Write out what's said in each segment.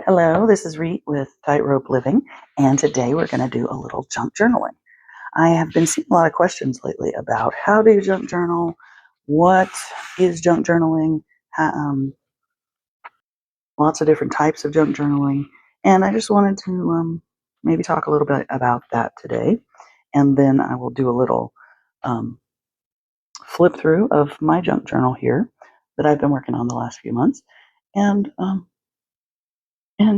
Hello, this is Rete with Tightrope Living, and today we're going to do a little junk journaling. I have been seeing a lot of questions lately about how do you junk journal, what is junk journaling, lots of different types of junk journaling, and I just wanted to maybe talk a little bit about that today, and then I will do a little um, flip through of my junk journal here that I've been working on the last few months, and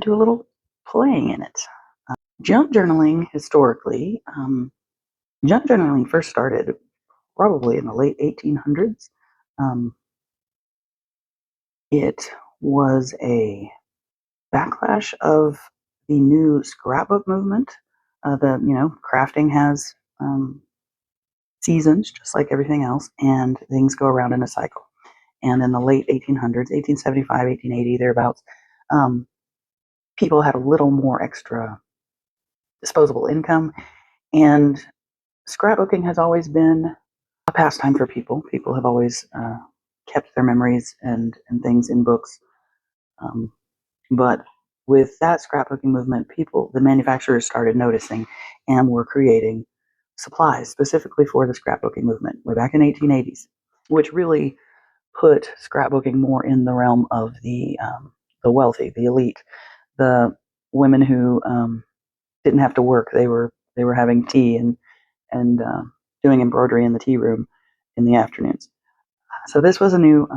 do a little playing in it. Junk journaling historically, junk journaling first started probably in the late 1800s. Um, it was a backlash of the new scrapbook movement. Crafting has seasons just like everything else, and things go around in a cycle. And in the late 1800s, 1875, 1880, thereabouts, um, people had a little more extra disposable income, and scrapbooking has always been a pastime for people. People have always kept their memories and things in books. Um, but with that scrapbooking movement, the manufacturers started noticing and were creating supplies specifically for the scrapbooking movement way back in 1880s, which really put scrapbooking more in the realm of the wealthy, the elite, the women who didn't have to work. They were having tea and doing embroidery in the tea room in the afternoons. So this was a new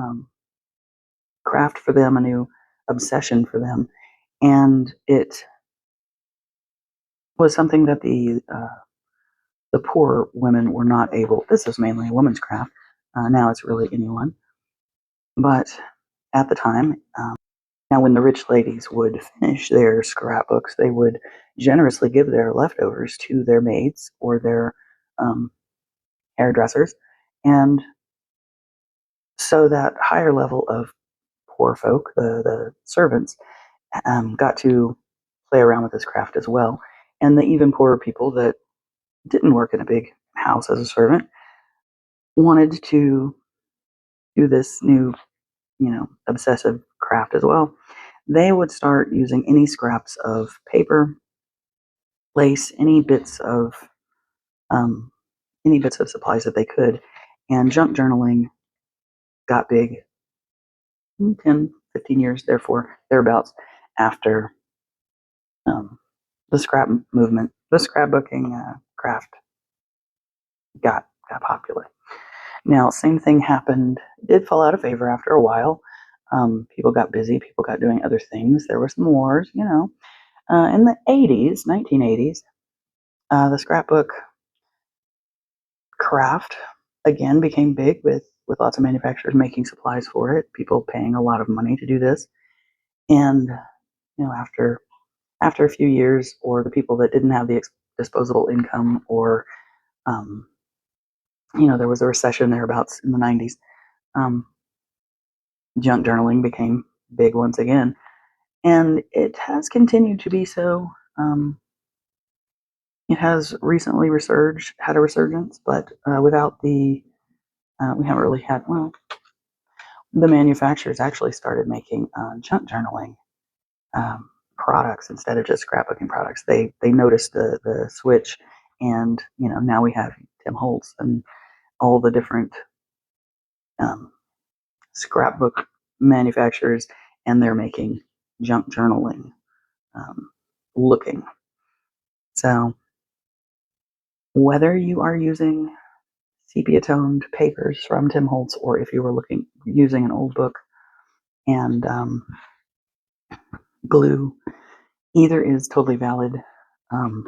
craft for them, a new obsession for them, and it was something that the poor women were not able. This is mainly a woman's craft. Now it's really anyone, but at the time, now when the rich ladies would finish their scrapbooks, they would generously give their leftovers to their maids or their um, hairdressers, and so that higher level of poor folk, the servants, got to play around with this craft as well. And the even poorer people that didn't work in a big house as a servant wanted to do this new, obsessive craft as well. They would start using any scraps of paper, lace, um, any bits of supplies that they could. And junk journaling got big 10, 15 years, therefore, thereabouts, after um, the scrap movement, the scrapbooking craft got popular. Now, same thing happened. It did fall out of favor after a while. People got busy. People got doing other things. There were some wars, in the 80s, 1980s, the scrapbook craft again became big with lots of manufacturers making supplies for it. People paying a lot of money to do this, and after a few years, or the people that didn't have the disposable income, or um, there was a recession thereabouts in the 90s. Um, Junk journaling became big once again, and it has continued to be so. It has recently had a resurgence, but without we haven't really had. Well, the manufacturers actually started making junk journaling products instead of just scrapbooking products. They noticed the switch, and now we have Tim Holtz and all the different um, scrapbook manufacturers, and they're making junk journaling um, looking. So whether you are using sepia toned papers from Tim Holtz, or if you were using an old book and glue, either is totally valid um,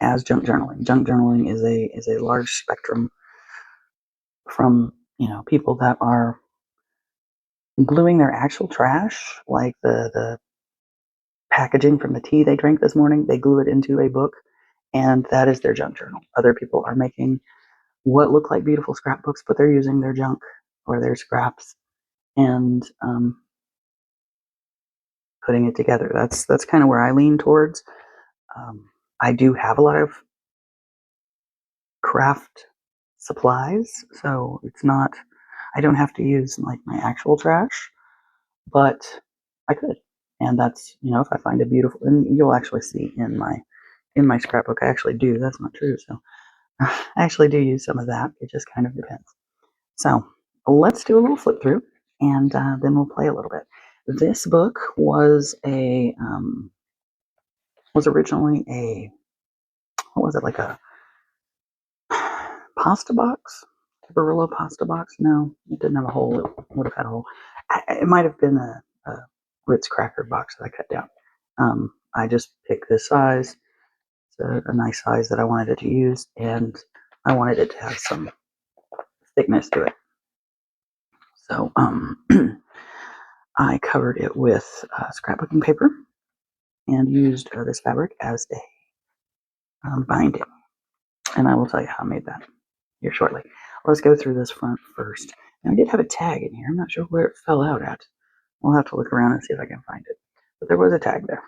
as junk journaling. Junk journaling is a large spectrum from people that are gluing their actual trash, like the packaging from the tea they drank this morning. They glue it into a book, and that is their junk journal. Other people are making what look like beautiful scrapbooks, but they're using their junk or their scraps and putting it together. That's kind of where I lean towards. I do have a lot of craft supplies, so it's not. I don't have to use like my actual trash, but I could, And that's, if I find a beautiful, and you'll actually see in my scrapbook, I actually do. That's not true. So I actually do use some of that. It just kind of depends. So let's do a little flip through, and then we'll play a little bit. This book was was originally what was it, like a pasta box, a Barilla pasta box? No, it didn't have a hole. It would have had a hole. It might have been a Ritz cracker box that I cut down. I just picked this size. It's a nice size that I wanted it to use, and I wanted it to have some thickness to it. So I covered it with scrapbooking paper and used this fabric as a binding. And I will tell you how I made that here shortly. Let's go through this front first. Now, I did have a tag in here. I'm not sure where it fell out at. We'll have to look around and see if I can find it. But there was a tag there.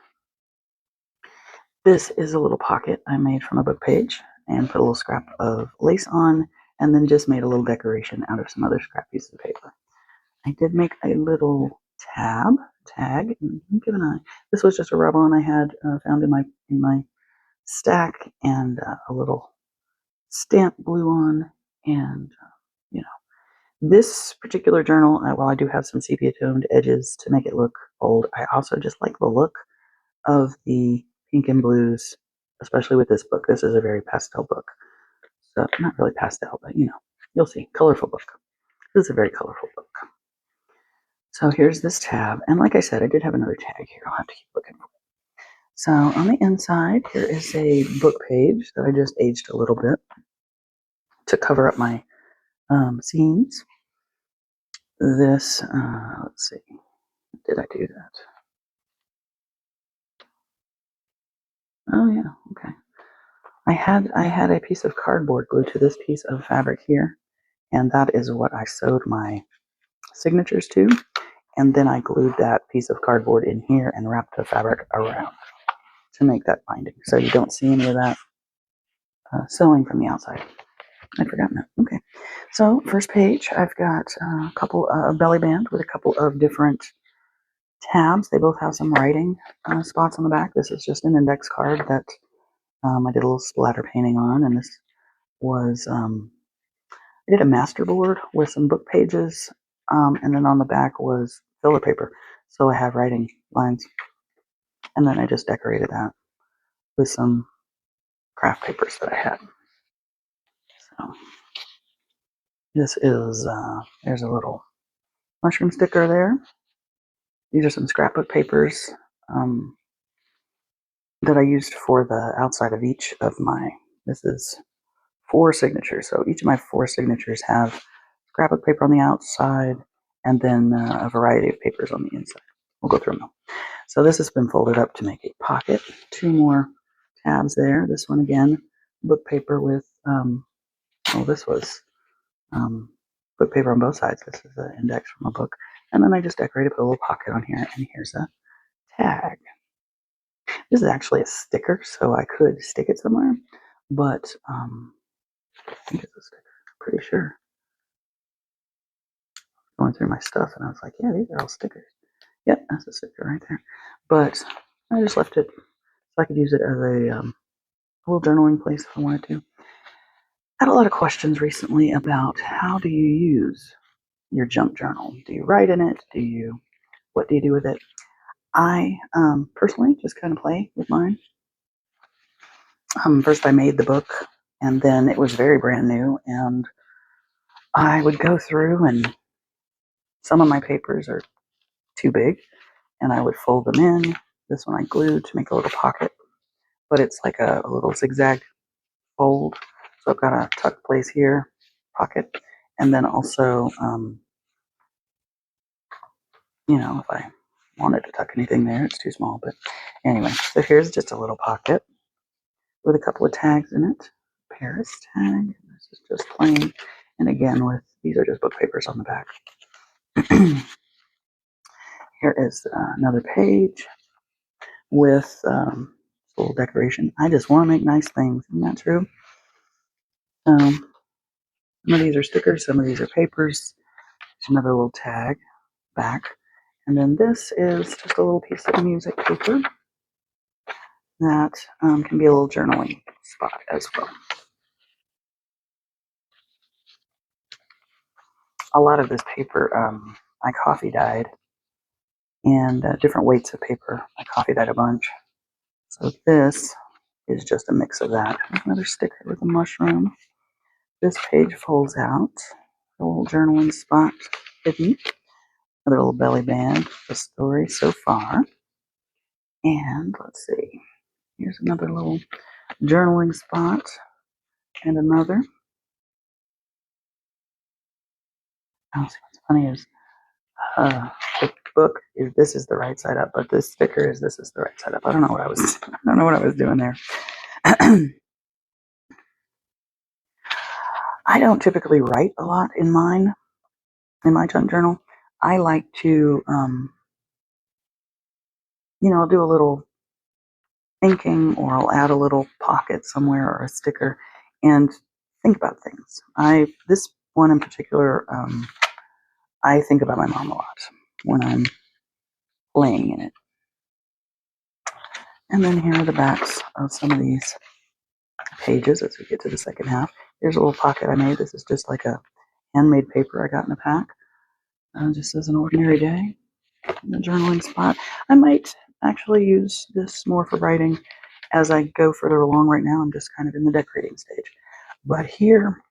This is a little pocket I made from a book page and put a little scrap of lace on, and then just made a little decoration out of some other scrap pieces of paper. I did make a little tag. Give an eye. This was just a rub-on I had found in my stack, and a little stamp glue on, and this particular journal, while I do have some sepia toned edges to make it look old, I also just like the look of the pink and blues, especially with this book. This is a very pastel book. So not really pastel, but you'll see. Colorful book. This is a very colorful book. So here's this tab. And like I said, I did have another tag here. I'll have to keep looking for it. So on the inside, here is a book page that I just aged a little bit to cover up my seams. This, let's see, did I do that? Oh yeah, okay. I had a piece of cardboard glued to this piece of fabric here, and that is what I sewed my signatures to, and then I glued that piece of cardboard in here and wrapped the fabric around to make that binding, so you don't see any of that sewing from the outside. I'd forgotten that. Okay, so first page, I've got a couple of belly band with a couple of different tabs. They both have some writing spots on the back. This is just an index card that I did a little splatter painting on, and this was I did a master board with some book pages, and then on the back was filler paper, so I have writing lines, and then I just decorated that with some craft papers that I had. So this is there's a little mushroom sticker there. These are some scrapbook papers that I used for the outside of each of my. This is 4 signatures. So each of my 4 signatures have scrapbook paper on the outside, and then a variety of papers on the inside. We'll go through them. So this has been folded up to make a pocket. 2 more tabs there. This one again, book paper with, this was book paper on both sides. This is an index from a book. And then I just decorated, put a little pocket on here, and here's a tag. This is actually a sticker, so I could stick it somewhere, but I think it's a sticker. I'm pretty sure. Going through my stuff, and I was like, yeah, these are all stickers. Yep, that's a sticker right there. But I just left it so I could use it as a little journaling place if I wanted to. I had a lot of questions recently about how do you use your junk journal? Do you write in it? What do you do with it? I personally just kind of play with mine. First I made the book, and then it was very brand new, and I would go through, and some of my papers are too big, and I would fold them in. This one I glued to make a little pocket, but it's like a little zigzag fold. So I've got a tuck place here, pocket, and then also, if I wanted to tuck anything there, it's too small. But anyway, so here's just a little pocket with a couple of tags in it. Paris tag. This is just plain, and again these are just book papers on the back. Here is another page with a little decoration. I just want to make nice things. Isn't that true? Some of these are stickers. Some of these are papers. There's another little tag back. And then this is just a little piece of music paper that can be a little journaling spot as well. A lot of this paper I coffee dyed, and different weights of paper. I coffee dyed a bunch. So this is just a mix of that. There's another sticker with a mushroom. This page folds out. A little journaling spot hidden. Another little belly band. The story so far. And let's see. Here's another little journaling spot. And another. Oh, see, what's funny is the book is this is the right side up, but this sticker is this is the right side up. I don't know what I was doing there. I don't typically write a lot in my junk journal. I like to do a little thinking, or I'll add a little pocket somewhere or a sticker and think about things. This one in particular, I think about my mom a lot when I'm playing in it. And then here are the backs of some of these pages as we get to the second half. Here's a little pocket I made. This is just like a handmade paper I got in a pack. Just as an ordinary day, in a journaling spot. I might actually use this more for writing as I go further along. Right now, I'm just kind of in the decorating stage. But here,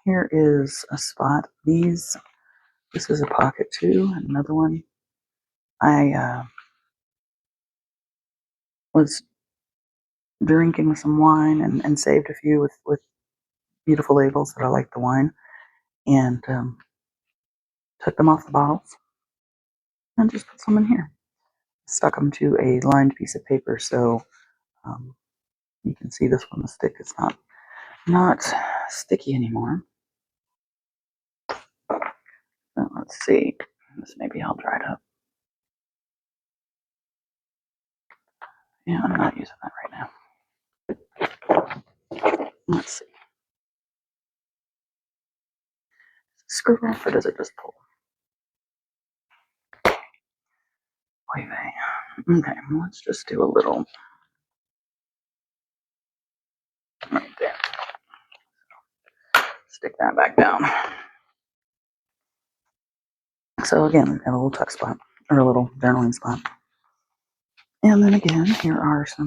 here is a spot. This is a pocket too. Another one. I was drinking some wine and saved a few with beautiful labels that I like the wine, and took them off the bottles and just put some in here. Stuck them to a lined piece of paper so you can see this one, the stick is not sticky anymore. Let's see. This maybe I'll dry it up. Yeah, I'm not using that right now. Let's see. Screw off, or does it just pull? Oy vey. Okay, let's just do a little right there. Stick that back down. So again, we've got a little tuck spot, or a little journaling spot. And then again, here are a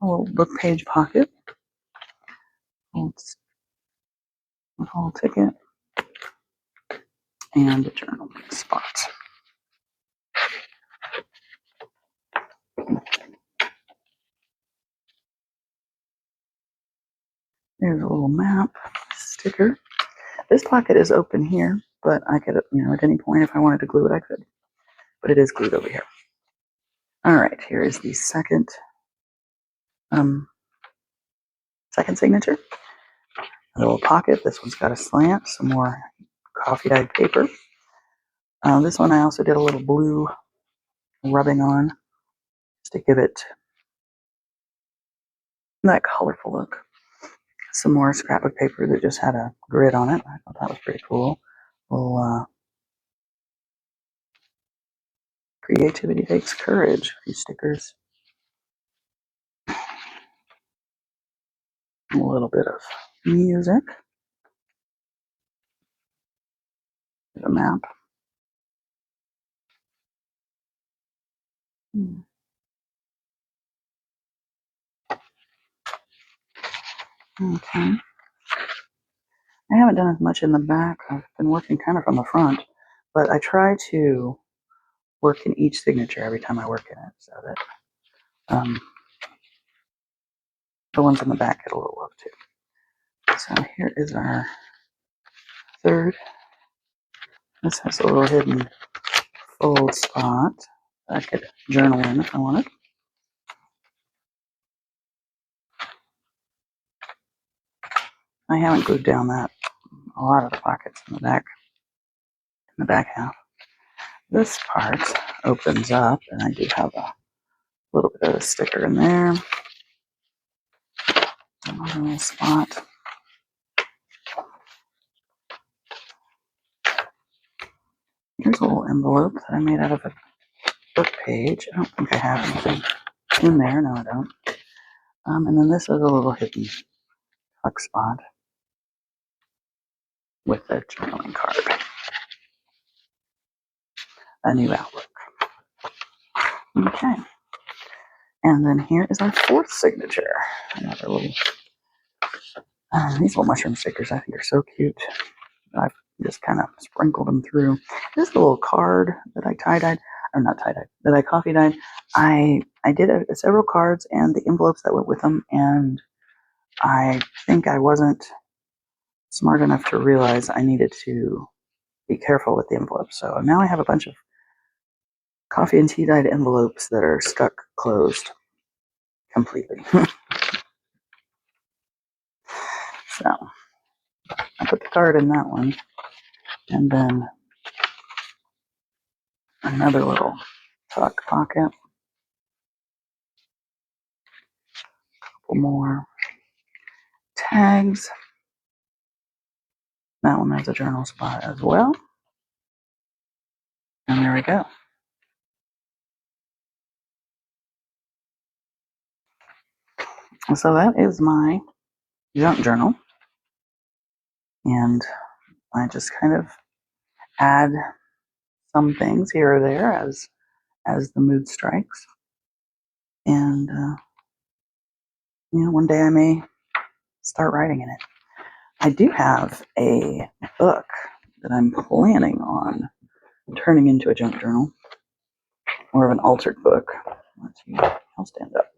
little book page pocket. A little ticket. And a journaling spot. There's a little map sticker. This pocket is open here, but I could, at any point, if I wanted to glue it, I could. But it is glued over here. All right, here is the second signature. A little pocket. This one's got a slant. Some more coffee dyed paper. This one I also did a little blue rubbing on just to give it that colorful look. Some more scrapbook paper that just had a grid on it. I thought that was pretty cool. Little creativity takes courage. These stickers. A little bit of music. There's a map. Okay. I haven't done as much in the back. I've been working kind of from the front, but I try to work in each signature every time I work in it so that the ones in the back get a little love too. So here is our third. This has a little hidden fold spot that I could journal in if I wanted. I haven't glued down a lot of the pockets in the back half. This part opens up, and I do have a little bit of a sticker in there. Another little spot. Here's a little envelope that I made out of a book page. I don't think I have anything in there. No, I don't. And then this is a little hidden tuck spot with a journaling card. A new outlook. Okay. And then here is our fourth signature. Another little, these little mushroom stickers I think are so cute. I've just kind of sprinkled them through. This is a little card that I tie-dyed, or not tie-dyed, that I coffee-dyed. I did several cards and the envelopes that went with them, and I think I wasn't smart enough to realize I needed to be careful with the envelopes. So now I have a bunch of coffee and tea dyed envelopes that are stuck closed completely. So I put the card in that one, and then another little tuck pocket, a couple more tags. That one has a journal spot as well. And there we go. And so that is my junk journal. And I just kind of add some things here or there as the mood strikes. And one day I may start writing in it. I do have a book that I'm planning on turning into a junk journal, more of an altered book. Let's see, I'll stand up.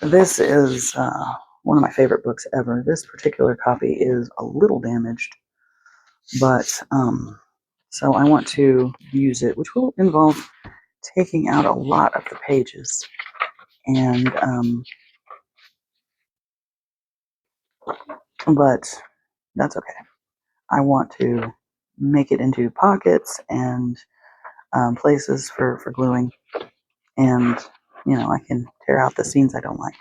This is one of my favorite books ever. This particular copy is a little damaged, but so I want to use it, which will involve taking out a lot of the pages, and but that's okay. I want to make it into pockets and places for gluing, and I can tear out the scenes I don't like.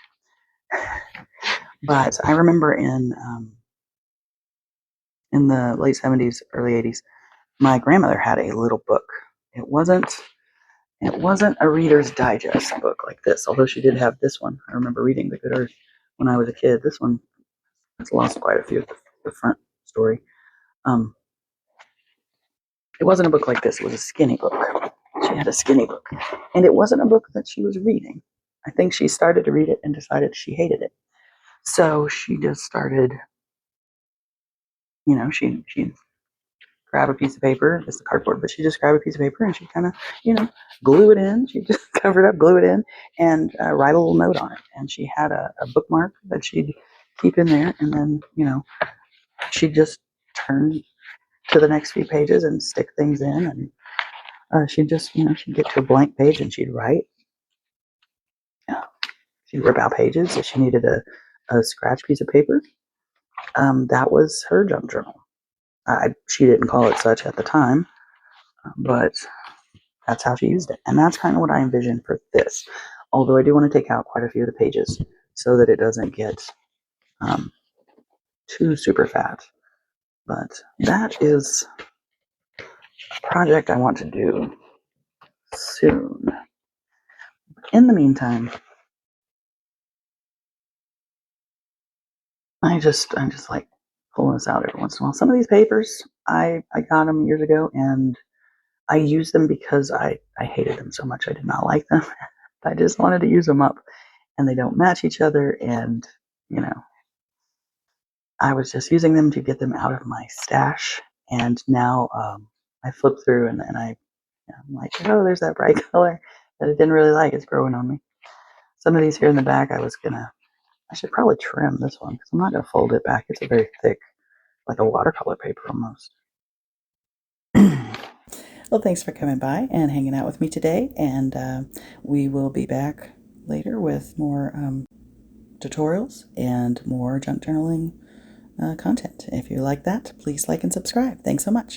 But I remember in the late 70s, early 80s, my grandmother had a little book. It wasn't a Reader's Digest book like this, although she did have this one. I remember reading The Good Earth when I was a kid. This one has lost quite a few of the front story. It wasn't a book like this. It was a skinny book. She had a skinny book. And it wasn't a book that she was reading. I think she started to read it and decided she hated it. So she just started, she'd grab a piece of paper. It's the cardboard, but she just grab a piece of paper and she kind of, glue it in. She just cover it up, glue it in, and write a little note on it. And she had a bookmark that she'd keep in there. And then, she'd just turn to the next few pages and stick things in. And she'd just, she'd get to a blank page and she'd write. Yeah. She'd rip out pages. If she needed a scratch piece of paper, that was her junk journal. She didn't call it such at the time, but that's how she used it. And that's kind of what I envisioned for this. Although I do want to take out quite a few of the pages so that it doesn't get too super fat. But that is a project I want to do soon. In the meantime, I just like pulling this out every once in a while. Some of these papers, I got them years ago, and I used them because I hated them so much. I did not like them. I just wanted to use them up, and they don't match each other. And I was just using them to get them out of my stash. And now I flip through and I'm like, oh, there's that bright color that I didn't really like. It's growing on me. Some of these here in the back, I should probably trim this one because I'm not going to fold it back. It's a very thick, like a watercolor paper almost. Well, thanks for coming by and hanging out with me today. And we will be back later with more tutorials and more junk journaling content. If you like that, please like and subscribe. Thanks so much.